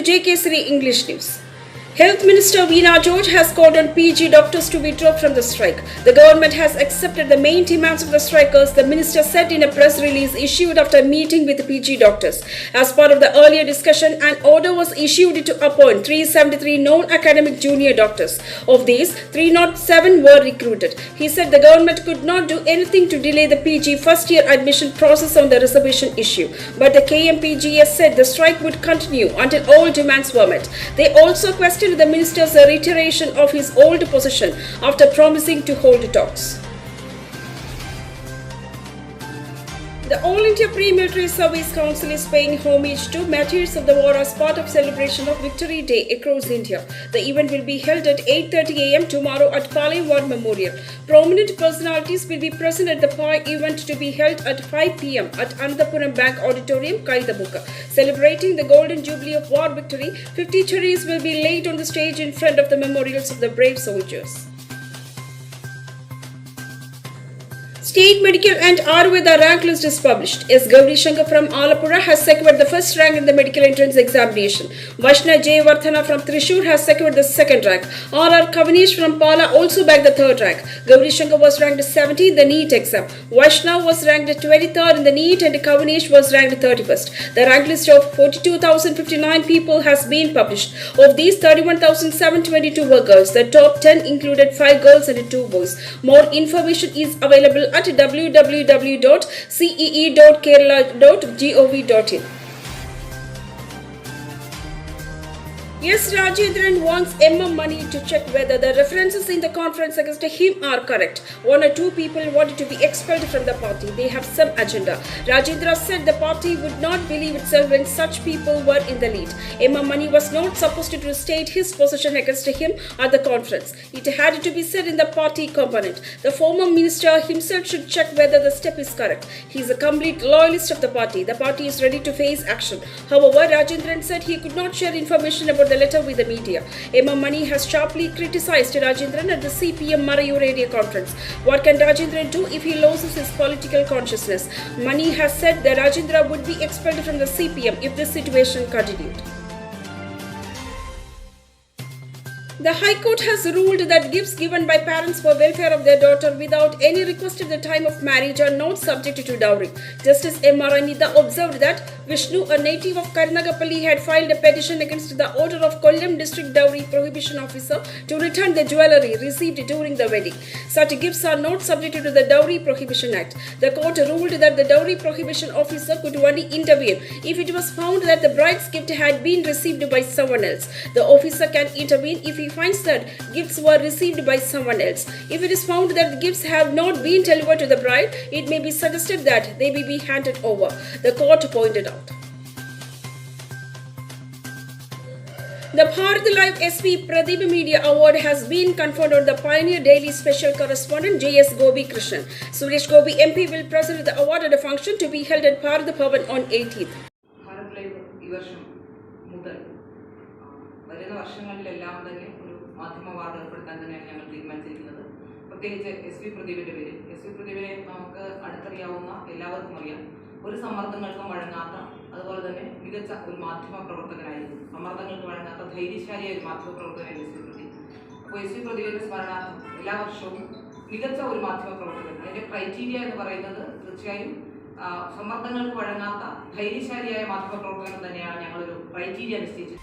JK3 English News. Health Minister Veena George has called on PG doctors to withdraw from the strike. The government has accepted the main demands of the strikers, the minister said in a press release issued after a meeting with PG doctors. As part of the earlier discussion, an order was issued to appoint 373 non-academic junior doctors. Of these, 307 were recruited. He said the government could not do anything to delay the PG first-year admission process on the reservation issue. But the KMPGS said the strike would continue until all demands were met. They also questioned the minister's reiteration of his old position after promising to hold talks. The All India Pre-Military Service Council is paying homage to martyrs of the war as part of celebration of Victory Day across India. The event will be held at 8:30 a.m. tomorrow at Palayam War Memorial. Prominent personalities will be present at the PAI event to be held at 5 p.m. at Ananthapuram Bank Auditorium, Kaithabukka. Celebrating the Golden Jubilee of War Victory, 50 cherries will be laid on the stage in front of the memorials of the brave soldiers. State Medical and Ayurveda rank list is published. S. Gauri Shankar from Alappuzha has secured the first rank in the medical entrance examination. Vaishna J. Vardhana from Thrissur has secured the second rank. R.R. Kavanesh from Pala also bagged the third rank. Gauri Shankar was ranked 70 in the NEET exam. Vaishna was ranked 23rd in the NEET and Kavanesh was ranked 31st. The rank list of 42,059 people has been published. Of these, 31,722 were girls. The top 10 included 5 girls and 2 boys. More information is available at www.cee.kerala.gov.in. Yes, Rajendran wants Mani to check whether the references in the conference against him are correct. 1 or 2 people wanted to be expelled from the party. They have some agenda. Rajendra said the party would not believe itself when such people were in the lead. Mani was not supposed to state his position against him at the conference. It had to be said in the party component. The former minister himself should check whether the step is correct. He is a complete loyalist of the party. The party is ready to face action. However, Rajendran said he could not share information about the letter with the media. Mani has sharply criticized Rajendran at the CPM Marayur area conference. What can Rajendran do if he loses his political consciousness? Mani has said that Rajendra would be expelled from the CPM if this situation continued. The High Court has ruled that gifts given by parents for welfare of their daughter without any request at the time of marriage are not subject to dowry. Justice M.R. Anitha observed that Vishnu, a native of Karnagapalli, had filed a petition against the order of Kollam District Dowry Prohibition Officer to return the jewellery received during the wedding. Such gifts are not subject to the Dowry Prohibition Act. The court ruled that the Dowry Prohibition Officer could only intervene if it was found that the bride's gift had been received by someone else. The officer can intervene if he finds that gifts were received by someone else. If it is found that the gifts have not been delivered to the bride, it may be suggested that they may be handed over, the court pointed out. The Bharat Live SP Pradeep Media Award has been conferred on the Pioneer Daily Special Correspondent J.S. Gopi Krishnan. Suresh Gopi MP will present the award at a function to be held at Bharat Bhavan on 18th. Bharat Live ഈ വർഷം മുതൽ വരുന്ന വർഷങ്ങളിലെല്ലാം തന്നെ ഒരു മാധ്യമ award ഏർപ്പെടുത്താൻ തന്നെയാണ് ഞങ്ങൾ തീരുമാനിച്ചിരിക്കുന്നത്. പ്രത്യേകിച്ച് SP പ്രദീപിന്റെ പേരിൽ. SP പ്രദീപിനെ നമുക്ക് അടുത്തറിയാവുന്ന എല്ലാവർക്കും അറിയാം. ഒരു സമ്മർദ്ദങ്ങൾക്കും വഴങ്ങാത്ത, അതുപോലെ തന്നെ മികച്ച ഒരു മാധ്യമ പ്രവർത്തകനായിരുന്നു. സമ്മർദ്ദങ്ങൾക്ക് വഴങ്ങാത്ത ധൈര്യശാലിയായ ഒരു മാധ്യമ പ്രവർത്തകനായിരുന്നു SP പ്രദീപ്. അപ്പോൾ SP പ്രദീപിന്റെ സ്മരണാർത്ഥം എല്ലാ വർഷവും മികച്ച ഒരു മാധ്യമ പ്രവർത്തകൻ, അതിന്റെ ക്രൈറ്റീരിയ എന്ന് പറയുന്നത് തീർച്ചയായും സമ്മർദ്ദങ്ങൾക്ക് വഴങ്ങാത്ത ധൈര്യശാലിയായ മാധ്യമ പ്രവർത്തകൻ തന്നെയാണ് ഞങ്ങളൊരു ക്രൈറ്റീരിയ നിശ്ചയിച്ചത്.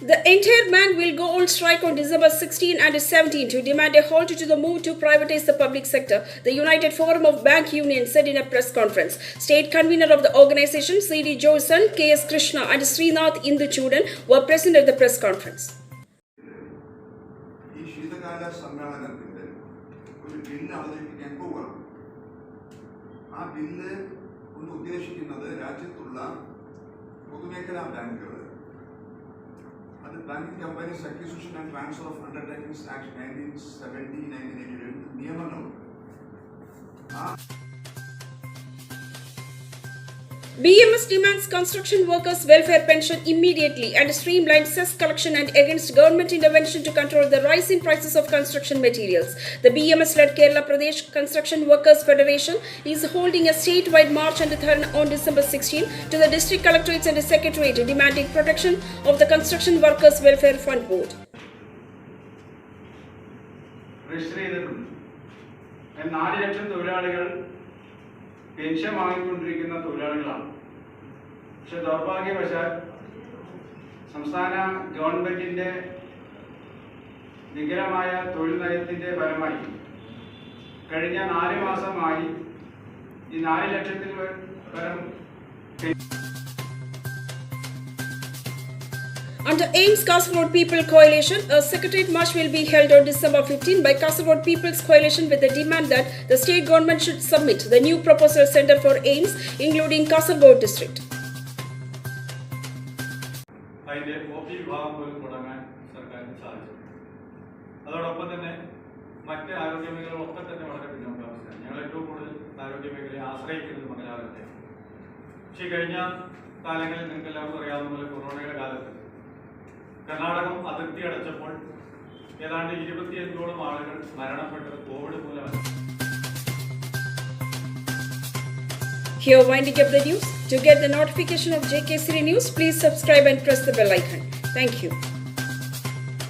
The entire bank will go on strike on December 16 and 17 to demand a halt to the move to privatize the public sector, the United Forum of Bank Unions said in a press conference. State convener of the organization, C.D. Joyson, K.S. Krishna and Srinath Induchudan were present at the press conference. The Banking Companies Acquisition and Transfer of Undertakings Act 1970-1982 നിയമങ്ങൾ BMS demands construction workers' welfare pension immediately and streamlined cess collection and against government intervention to control the rise in prices of construction materials. The BMS-led Kerala Pradesh Construction Workers Federation is holding a statewide march and third on December 16 to the district collectorates and secretariat demanding protection of the Construction Workers' Welfare Fund Board. Register ചെയ്തിട്ടുണ്ട്. 4 ലക്ഷം തൊഴിലാളികൾ pension വാങ്ങിക്കൊണ്ടിരിക്കുന്ന തൊഴിലാളികളാണ്. പക്ഷെ ദൗർഭാഗ്യവശാൽ സംസ്ഥാന ഗവൺമെന്റിന്റെ വികലമായ തൊഴിൽ നയത്തിന്റെ ഫലമായി കഴിഞ്ഞ 4 മാസമായി ഈ 4 ലക്ഷത്തിൽ പരം Under AIMS Kasaragod People Coalition, a secretariat march will be held on December 15 by Kasaragod People's Coalition with the demand that the state government should submit the new proposal center for AIMS, including Kasaragod district. അതിൻ്റെ OP വിഭാഗം പോലും തുടങ്ങാൻ സർക്കാരിന് സാധിച്ചു. അതോടൊപ്പം തന്നെ മറ്റ് ആരോഗ്യ മേഖലകളൊക്കെ തന്നെ വളരെ പിന്നോക്കാവസ്ഥയാണ്. ഞങ്ങൾ ഏറ്റവും കൂടുതൽ ആരോഗ്യ മേഖലയെ ആശ്രയിക്കുന്നത് മംഗലാപുരത്തെ. പക്ഷേ കഴിഞ്ഞ കാലങ്ങളിൽ നിങ്ങൾക്ക് എല്ലാവർക്കും അറിയാവുന്ന പോലെ കൊറോണയുടെ കാലത്ത് കർണാടകം അതിർത്തി അടച്ചപ്പോൾ ഏതാണ്ട് 25ഓളം ആളുകൾ മരണപ്പെട്ടത് കോവിഡ് മൂലമാണ്. Here winding up the news. To get the notification of JK3 News, please subscribe and press the bell icon. Thank you.